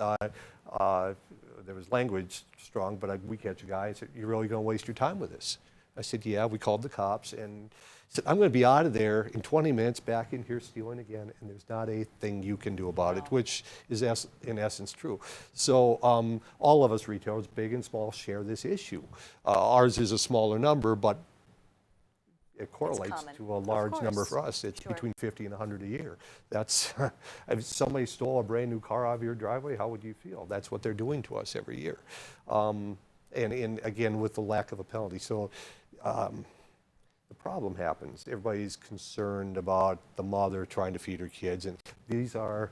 There was language strong, but we catch a guy and said, "You're really going to waste your time with this?" I said, "Yeah." We called the cops and said, "I'm going to be out of there in 20 minutes, back in here stealing again, and there's not a thing you can do about it," which is in essence true. So all of us retailers, big and small, share this issue. Ours is a smaller number, but it correlates to a large number for us. It's between 50 and 100 a year. That's, if somebody stole a brand new car out of your driveway, how would you feel? That's what they're doing to us every year. And again, with the lack of a penalty. So the problem happens. Everybody's concerned about the mother trying to feed her kids, and these are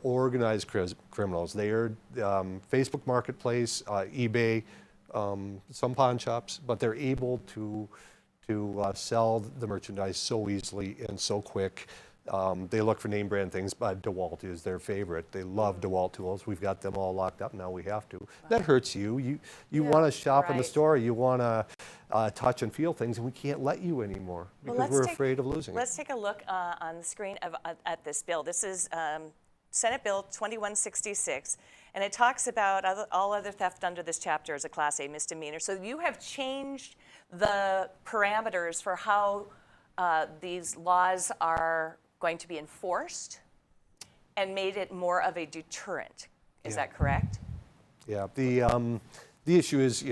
organized criminals. They are Facebook Marketplace, eBay, some pawn shops, but they're able to sell the merchandise so easily and so quick. They look for name brand things, but DeWalt is their favorite. They love DeWalt tools. We've got them all locked up now. We have to. That hurts you. You want to shop in the store. You want to touch and feel things, and we can't let you anymore because we're afraid of losing it. Let's take a look on the screen at this bill. This is Senate Bill 2166, and it talks about all other theft under this chapter as a Class A misdemeanor. So you have changed the parameters for how these laws are going to be enforced and made it more of a deterrent. Is that correct? Yeah. The issue is,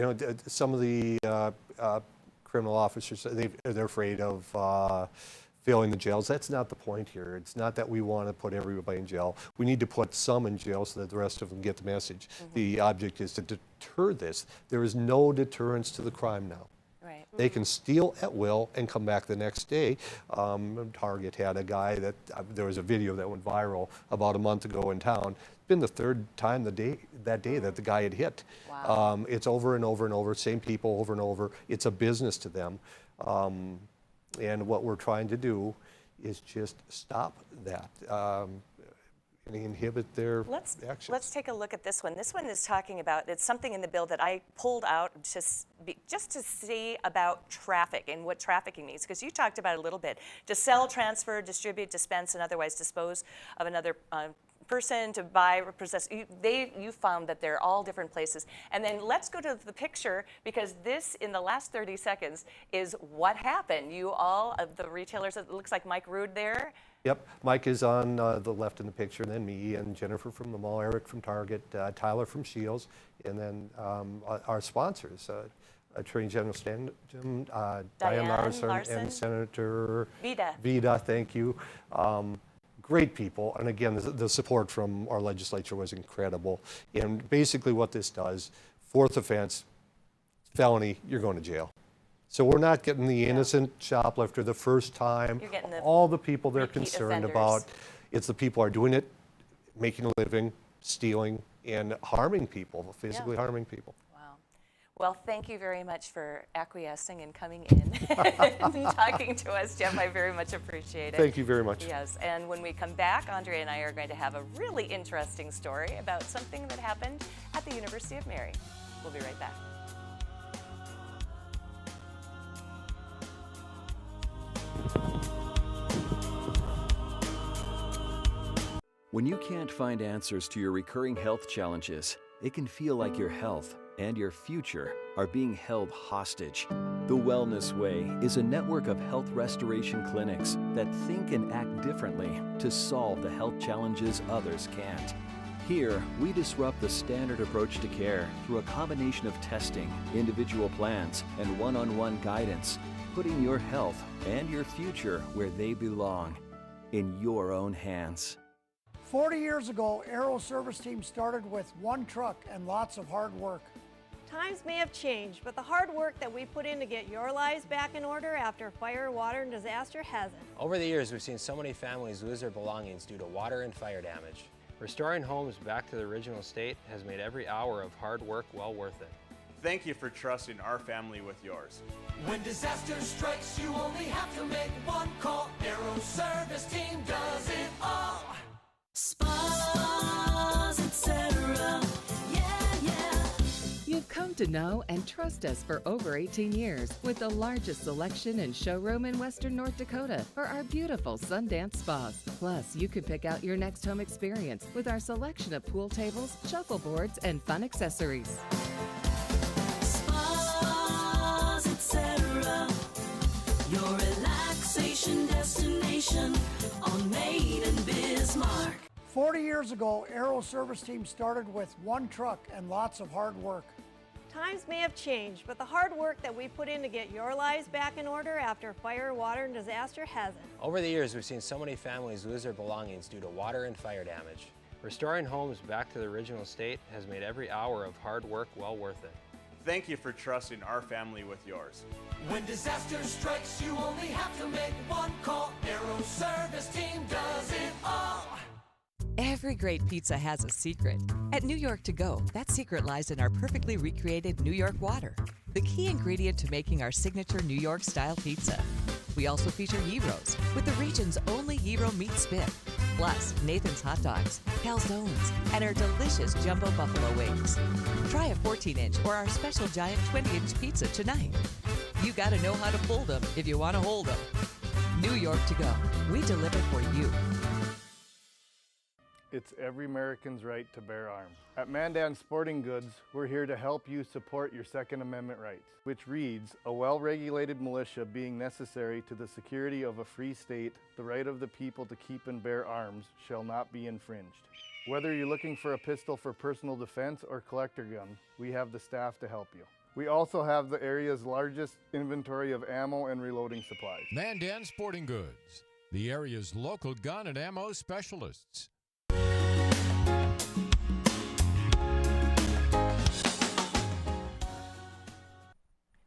some of the criminal officers, they're afraid of filling the jails. That's not the point here. It's not that we want to put everybody in jail. We need to put some in jail so that the rest of them get the message. The object is to deter this. There is no deterrence to the crime now. They can steal at will and come back the next day. Target had a guy that, there was a video that went viral about a month ago in town. It's been the third time that day that the guy had hit. Wow. It's over and over and over, same people over and over. It's a business to them. And what we're trying to do is just stop that. And inhibit their actions. Let's take a look at this one. This one is talking about, it's something in the bill that I pulled out just to see about traffic and what trafficking means, because you talked about it a little bit. To sell, transfer, distribute, dispense, and otherwise dispose of another person to buy or possess, you found that they're all different places. And then let's go to the picture, because this, in the last 30 seconds, is what happened. You all, of the retailers, it looks like Mike Rood there. Yep, Mike is on the left in the picture, and then me and Jennifer from the mall, Eric from Target, Tyler from Shields, and then our sponsors, Attorney General Diane Larson and Senator Vida, thank you. Great people, and again, the support from our legislature was incredible. And basically what this does, fourth offense, felony, you're going to jail. So we're not getting the innocent shoplifter the first time. You're getting all the people they're concerned offenders. about. It's the people who are doing it, making a living, stealing, and harming people, physically harming people. Wow. Well, thank you very much for acquiescing and coming in and talking to us, Jeff. I very much appreciate it. Thank you very much. Yes, and when we come back, Andre and I are going to have a really interesting story about something that happened at the University of Mary. We'll be right back. When you can't find answers to your recurring health challenges, it can feel like your health and your future are being held hostage. The Wellness Way is a network of health restoration clinics that think and act differently to solve the health challenges others can't. Here, we disrupt the standard approach to care through a combination of testing, individual plans, and one-on-one guidance, putting your health and your future where they belong, in your own hands. 40 years ago, Aero Service Team started with one truck and lots of hard work. Times may have changed, but the hard work that we put in to get your lives back in order after fire, water, and disaster hasn't. Over the years, we've seen so many families lose their belongings due to water and fire damage. Restoring homes back to the original state has made every hour of hard work well worth it. Thank you for trusting our family with yours. When disaster strikes, you only have to make one call. Aero Service Team does it all. Spas, etc. Yeah. You've come to know and trust us for over 18 years with the largest selection and showroom in Western North Dakota for our beautiful Sundance spas. Plus, you can pick out your next home experience with our selection of pool tables, shuffleboards, and fun accessories. Spas, etc. Your relaxation destination on Main and Bismarck. 40 years ago, Aero Service Team started with one truck and lots of hard work. Times may have changed, but the hard work that we put in to get your lives back in order after fire, water, and disaster hasn't. Over the years, we've seen so many families lose their belongings due to water and fire damage. Restoring homes back to the original state has made every hour of hard work well worth it. Thank you for trusting our family with yours. When disaster strikes, you only have to make one call. Aero Service Team does it all. Every great pizza has a secret. At New York To Go, that secret lies in our perfectly recreated New York water, the key ingredient to making our signature New York style pizza. We also feature gyros with the region's only gyro meat spit, plus Nathan's hot dogs, calzones, and our delicious jumbo buffalo wings. Try a 14-inch or our special giant 20-inch pizza tonight. You gotta know how to fold them if you want to hold them. New York To Go, we deliver for you. It's every American's right to bear arms. At Mandan Sporting Goods, we're here to help you support your Second Amendment rights, which reads, a well-regulated militia being necessary to the security of a free state, the right of the people to keep and bear arms shall not be infringed. Whether you're looking for a pistol for personal defense or collector gun, we have the staff to help you. We also have the area's largest inventory of ammo and reloading supplies. Mandan Sporting Goods, the area's local gun and ammo specialists.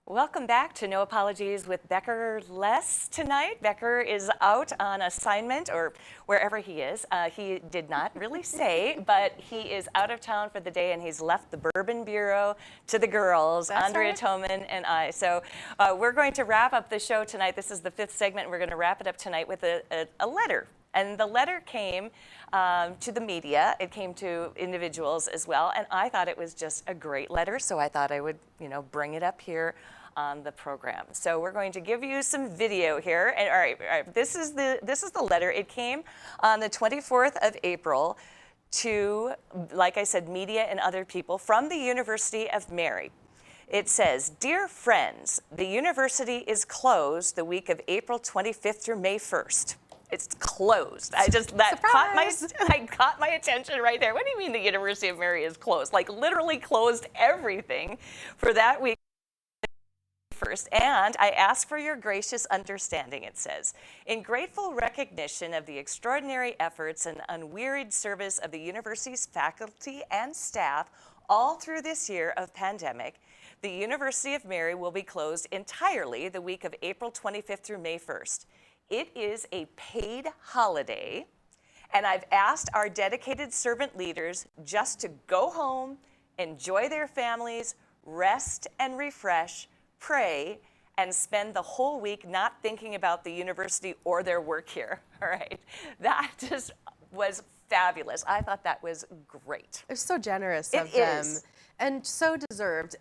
Welcome back to No Apologies with Becker Less tonight. Becker is out on assignment, or wherever he is. He did not really say, but he is out of town for the day, and he's left the Bourbon Bureau to the girls, That's Andrea right. Toman and I. So we're going to wrap up the show tonight. This is the 5th segment. We're going to wrap it up tonight with a letter. And the letter came to the media. It came to individuals as well. And I thought it was just a great letter, so I thought I would, bring it up here on the program. So we're going to give you some video here. And all right, this is the letter. It came on the 24th of April to, like I said, media and other people from the University of Mary. It says, "Dear friends, the university is closed the week of April 25th through May 1st. It's closed." That caught my attention right there. What do you mean the University of Mary is closed? Like literally closed everything for that week. First, and I ask for your gracious understanding, it says. In grateful recognition of the extraordinary efforts and unwearied service of the university's faculty and staff all through this year of pandemic, the University of Mary will be closed entirely the week of April 25th through May 1st. It is a paid holiday, and I've asked our dedicated servant leaders just to go home, enjoy their families, rest and refresh, pray, and spend the whole week not thinking about the university or their work here. All right. That just was fabulous. I thought that was great. It's so generous It of them is. and so deserved.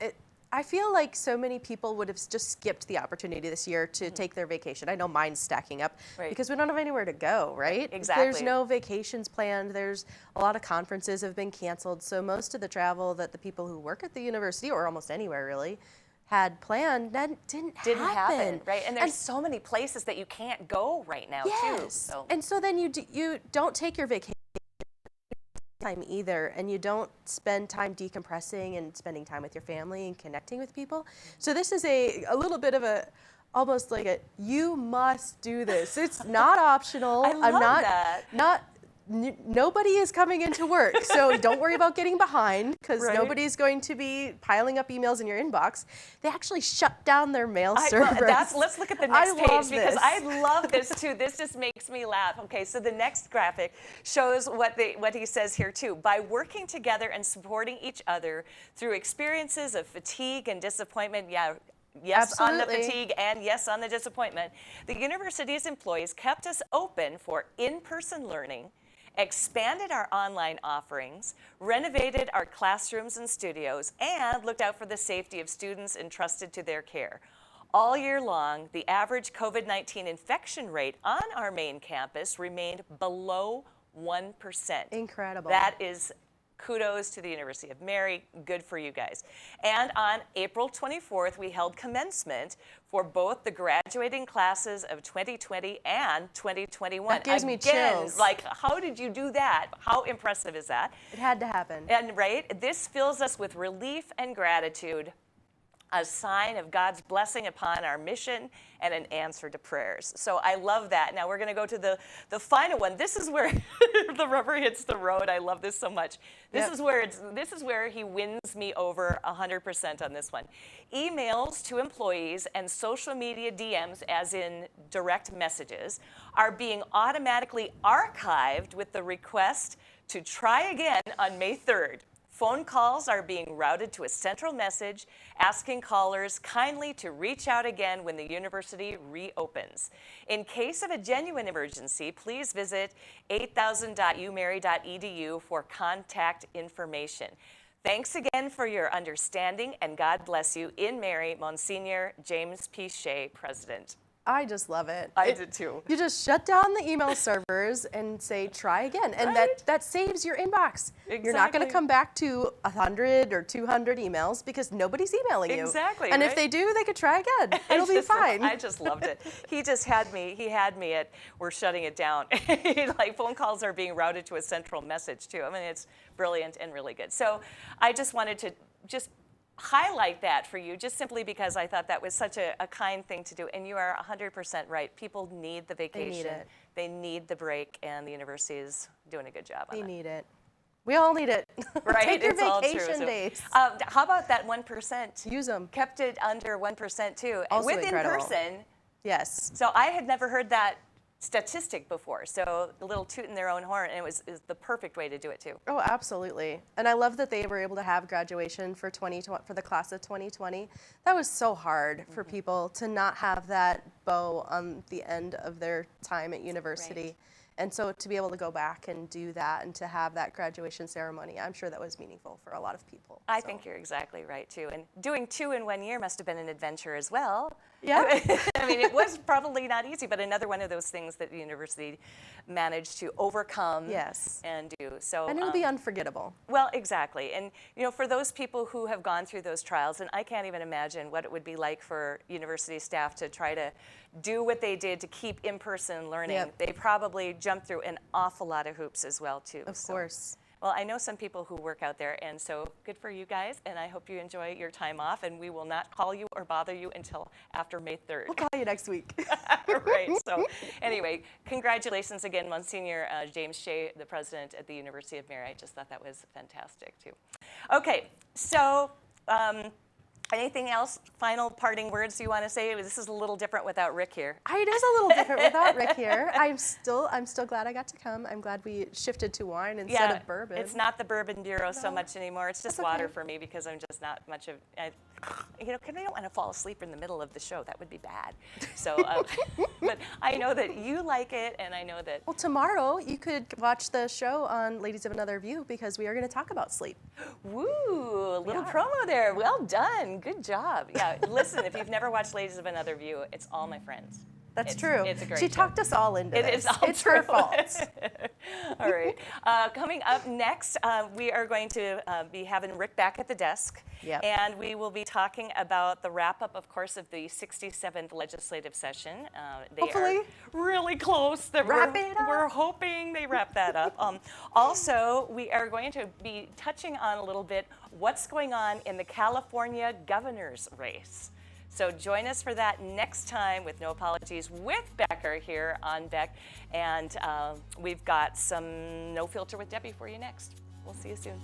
I feel like so many people would have just skipped the opportunity this year to take their vacation. I know mine's stacking up because we don't have anywhere to go, right? Exactly. There's no vacations planned. There's a lot of conferences have been canceled. So most of the travel that the people who work at the university, or almost anywhere really, had planned, that didn't happen. Right? And there's so many places that you can't go right now, too. So. And so then you don't take your vacation time either, and you don't spend time decompressing and spending time with your family and connecting with people. So this is a little bit of almost like you must do this. It's not optional. I love that. Nobody is coming into work, so don't worry about getting behind because nobody's going to be piling up emails in your inbox. They actually shut down their mail servers. Let's look at the next page because I love this too. This just makes me laugh. Okay, so the next graphic shows what he says here too. By working together and supporting each other through experiences of fatigue and disappointment, yes, on the fatigue and yes, on the disappointment, the university's employees kept us open for in-person learning, expanded our online offerings, renovated our classrooms and studios, and looked out for the safety of students entrusted to their care. All year long, the average COVID-19 infection rate on our main campus remained below 1%. Incredible. That is kudos to the University of Mary. Good for you guys. And on April 24th, we held commencement for both the graduating classes of 2020 and 2021. That gives me chills. Like, how did you do that? How impressive is that? It had to happen. And this fills us with relief and gratitude, a sign of God's blessing upon our mission and an answer to prayers. So I love that. Now we're going to go to the final one. This is where the rubber hits the road. I love this so much. This is where he wins me over 100% on this one. Emails to employees and social media DMs, as in direct messages, are being automatically archived with the request to try again on May 3rd. Phone calls are being routed to a central message asking callers kindly to reach out again when the university reopens. In case of a genuine emergency, please visit 8000.umary.edu for contact information. Thanks again for your understanding, and God bless you. In Mary, Monsignor James P. Shea, President. I just love it. I did too. You just shut down the email servers and say, try again. And that saves your inbox. Exactly. You're not going to come back to 100 or 200 emails because nobody's emailing you. Exactly. And if they do, they could try again. It'll be fine. I just loved it. He had me at, we're shutting it down. Like phone calls are being routed to a central message too. I mean, it's brilliant and really good. So I just wanted to highlight that for you, just simply because I thought that was such a kind thing to do. And you are 100% right. People need the vacation. They need it. They need the break, and the university is doing a good job on They that. need it. We all need it. Right? Take your It's all true. vacation So, days. how about that 1%? Use them. Kept it under 1% too. Also with incredible. in person. Yes. So I had never heard that statistic before. So a little toot in their own horn, and is the perfect way to do it too. Oh, absolutely. And I love that they were able to have graduation for the class of 2020. That was so hard for people to not have that bow on the end of their time at university. Right. And so to be able to go back and do that and to have that graduation ceremony, I'm sure that was meaningful for a lot of people. I think you're exactly right, too. And doing 2 in 1 year must have been an adventure as well. Yeah. I mean, it was probably not easy, but another one of those things that the university managed to overcome and do. So, and it'll be unforgettable. Well, exactly. And, you know, for those people who have gone through those trials, and I can't even imagine what it would be like for university staff to try to do what they did to keep in-person learning. Yep. They probably jumped through an awful lot of hoops as well, too. Of course. Well, I know some people who work out there, and so good for you guys, and I hope you enjoy your time off, and we will not call you or bother you until after May 3rd. We'll call you next week. Right, so anyway, congratulations again, Monsignor James Shea, the president at the University of Mary. I just thought that was fantastic, too. Okay, so anything else, final parting words you want to say? This is a little different without Rick here. It is a little different without Rick here. I'm still glad I got to come. I'm glad we shifted to wine instead of bourbon. It's not the Bourbon Bureau so much anymore. It's just water for me because I'm just not much of, you know, I don't want to fall asleep in the middle of the show. That would be bad. So, but I know that you like it, and I know that. Well, tomorrow you could watch the show on Ladies of Another View because we are going to talk about sleep. Woo, a little promo there. Well done. Good job. Yeah, listen, if you've never watched Ladies of Another View, it's all my friends. That's true. It's a great She show. talked us all into this. It's her true. fault. All right. Coming up next, we are going to be having Rick back at the desk. Yep. And we will be talking about the wrap-up, of course, of the 67th legislative session. They Hopefully. are really close. Wrap it up. We're hoping they wrap that up. Also, we are going to be touching on a little bit what's going on in the California governor's race. So join us for that next time with No Apologies with Becker here on Beck. And we've got some No Filter with Debbie for you next. We'll see you soon.